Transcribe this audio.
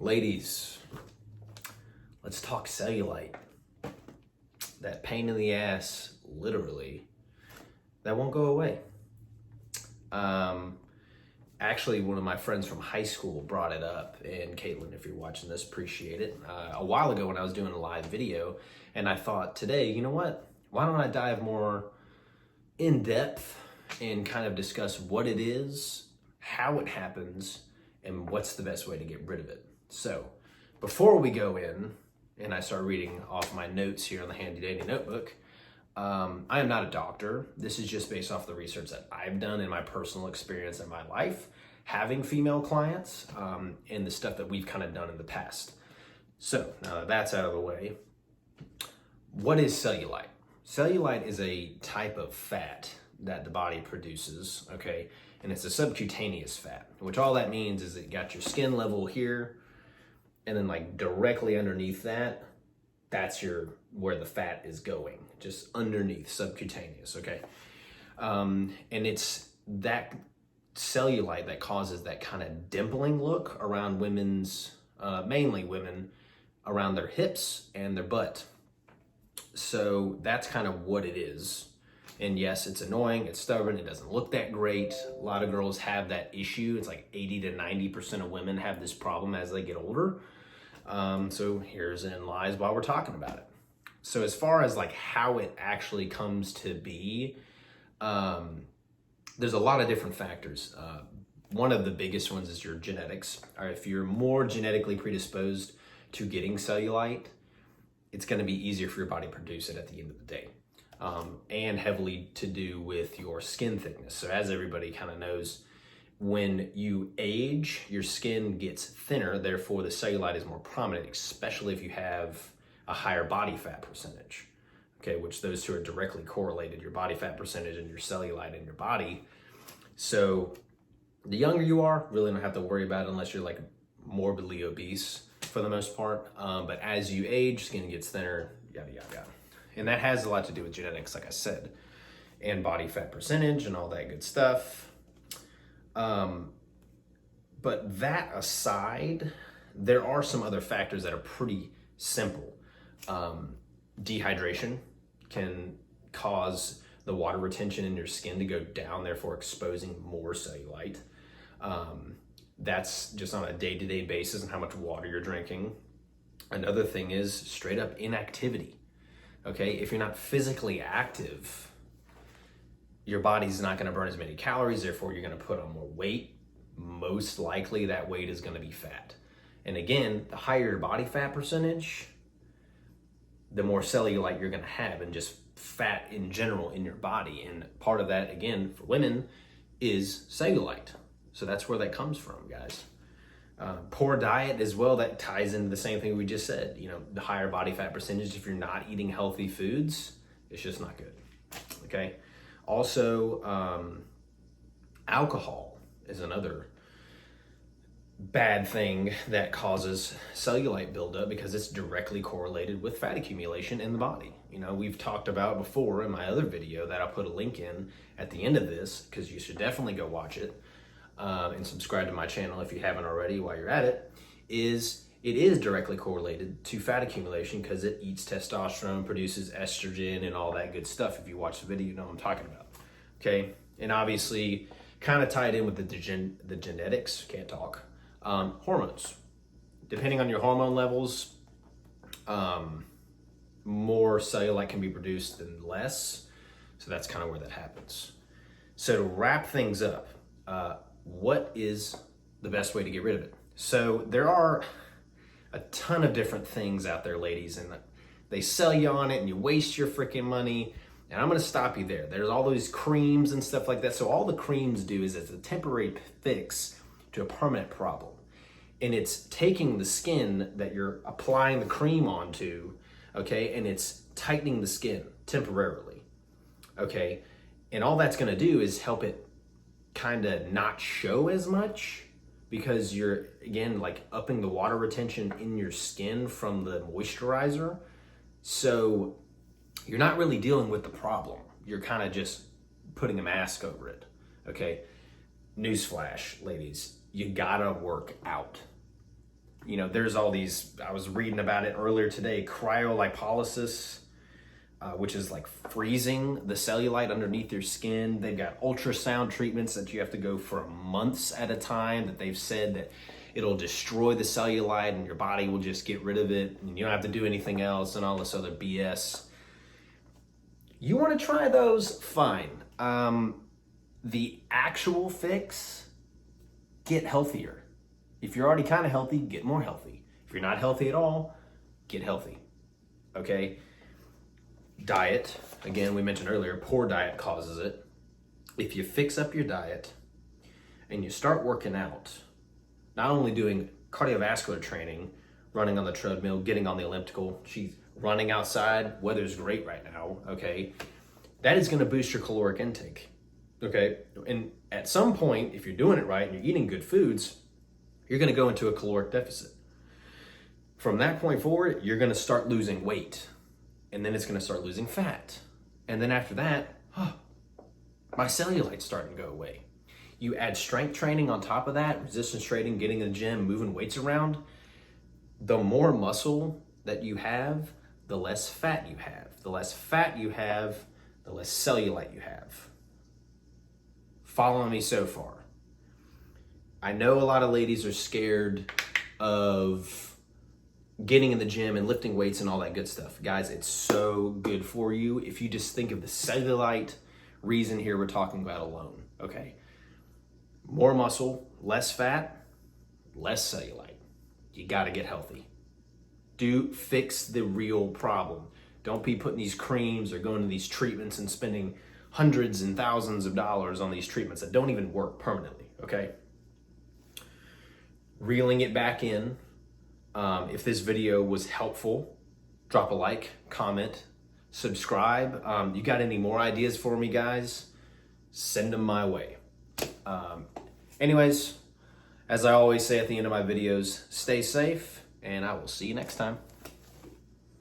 Ladies, let's talk cellulite. That pain in the ass, literally, that won't go away. Actually, one of my friends from high school brought it up, and Caitlin, if you're watching this, appreciate it. A while ago when I was doing a live video, and I thought today, you know what? Why don't I dive more in depth and kind of discuss what it is, how it happens, and what's the best way to get rid of it. So before we go in, and I start reading off my notes here on the handy dandy notebook, I am not a doctor. This is just based off the research that I've done in my personal experience in my life, having female clients, and the stuff that we've kind of done in the past. So now that that's out of the way, what is cellulite? Cellulite is a type of fat that the body produces, okay? And it's a subcutaneous fat, which all that means is it got your skin level here, and then like directly underneath that, that's where the fat is going, just underneath, subcutaneous, okay? And it's that cellulite that causes that kind of dimpling look around women's, mainly women, around their hips and their butt. So that's kind of what it is. And yes, it's annoying, it's stubborn, it doesn't look that great. A lot of girls have that issue. It's like 80 to 90% of women have this problem as they get older. So here's in lies while we're talking about it. So as far as like how it actually comes to be, there's a lot of different factors. One of the biggest ones is your genetics. Or if you're more genetically predisposed to getting cellulite, it's going to be easier for your body to produce it at the end of the day. And heavily to do with your skin thickness. So as everybody kind of knows, when you age, your skin gets thinner, therefore the cellulite is more prominent, especially if you have a higher body fat percentage, okay, which those two are directly correlated, your body fat percentage and your cellulite in your body. So the younger you are, really don't have to worry about it unless you're like morbidly obese for the most part. But as you age, skin gets thinner, yada, yada, yada. And that has a lot to do with genetics, like I said, and body fat percentage and all that good stuff. But that aside, there are some other factors that are pretty simple. Dehydration can cause the water retention in your skin to go down, therefore exposing more cellulite. That's just on a day-to-day basis and how much water you're drinking. Another thing is straight up inactivity. Okay, if you're not physically active, your body's not going to burn as many calories, therefore you're going to put on more weight. Most likely that weight is going to be fat. And again, the higher your body fat percentage, the more cellulite you're going to have, and just fat in general in your body. And part of that, again, for women, is cellulite. So that's where that comes from, guys. Poor diet as well, that ties into the same thing we just said. You know, the higher body fat percentage, if you're not eating healthy foods, it's just not good, okay? Also, alcohol is another bad thing that causes cellulite buildup because it's directly correlated with fat accumulation in the body. You know, we've talked about before in my other video that I'll put a link in at the end of this, because you should definitely go watch it. And subscribe to my channel if you haven't already while you're at it, it is directly correlated to fat accumulation because it eats testosterone, produces estrogen, and all that good stuff. If you watch the video, you know what I'm talking about, okay? And obviously, kind of tied in with the genetics, can't talk, hormones. Depending on your hormone levels, more cellulite can be produced than less, so that's kind of where that happens. So to wrap things up, what is the best way to get rid of it? So there are a ton of different things out there, ladies, and they sell you on it and you waste your freaking money. And I'm going to stop you there. There's all those creams and stuff like that. So all the creams do is it's a temporary fix to a permanent problem. And it's taking the skin that you're applying the cream onto, okay, and it's tightening the skin temporarily, okay? And all that's going to do is help it kind of not show as much because you're, again, like upping the water retention in your skin from the moisturizer. So you're not really dealing with the problem. You're kind of just putting a mask over it, okay? Newsflash, ladies, you gotta work out. You know, there's all these, I was reading about it earlier today, cryolipolysis, which is like freezing the cellulite underneath your skin. They've got ultrasound treatments that you have to go for months at a time, that they've said that it'll destroy the cellulite and your body will just get rid of it and you don't have to do anything else and all this other BS. You want to try those? Fine. The actual fix, get healthier. If you're already kind of healthy, get more healthy. If you're not healthy at all, get healthy. Okay? Diet, again, we mentioned earlier, poor diet causes it. If you fix up your diet and you start working out, not only doing cardiovascular training, running on the treadmill, getting on the elliptical, she's running outside, weather's great right now, okay? That is gonna boost your caloric intake, okay? And at some point, if you're doing it right and you're eating good foods, you're gonna go into a caloric deficit. From that point forward, you're gonna start losing weight. And then it's gonna start losing fat. And then after that, my cellulite's starting to go away. You add strength training on top of that, resistance training, getting in the gym, moving weights around, the more muscle that you have, the less fat you have. The less fat you have, the less cellulite you have. Following me so far? I know a lot of ladies are scared of getting in the gym and lifting weights and all that good stuff. Guys, it's so good for you if you just think of the cellulite reason here we're talking about alone, okay? More muscle, less fat, less cellulite. You gotta get healthy. Do fix the real problem. Don't be putting these creams or going to these treatments and spending hundreds and thousands of dollars on these treatments that don't even work permanently, okay? Reeling it back in. If this video was helpful, drop a like, comment, subscribe. You got any more ideas for me, guys? Send them my way. Anyways, as I always say at the end of my videos, stay safe, and I will see you next time.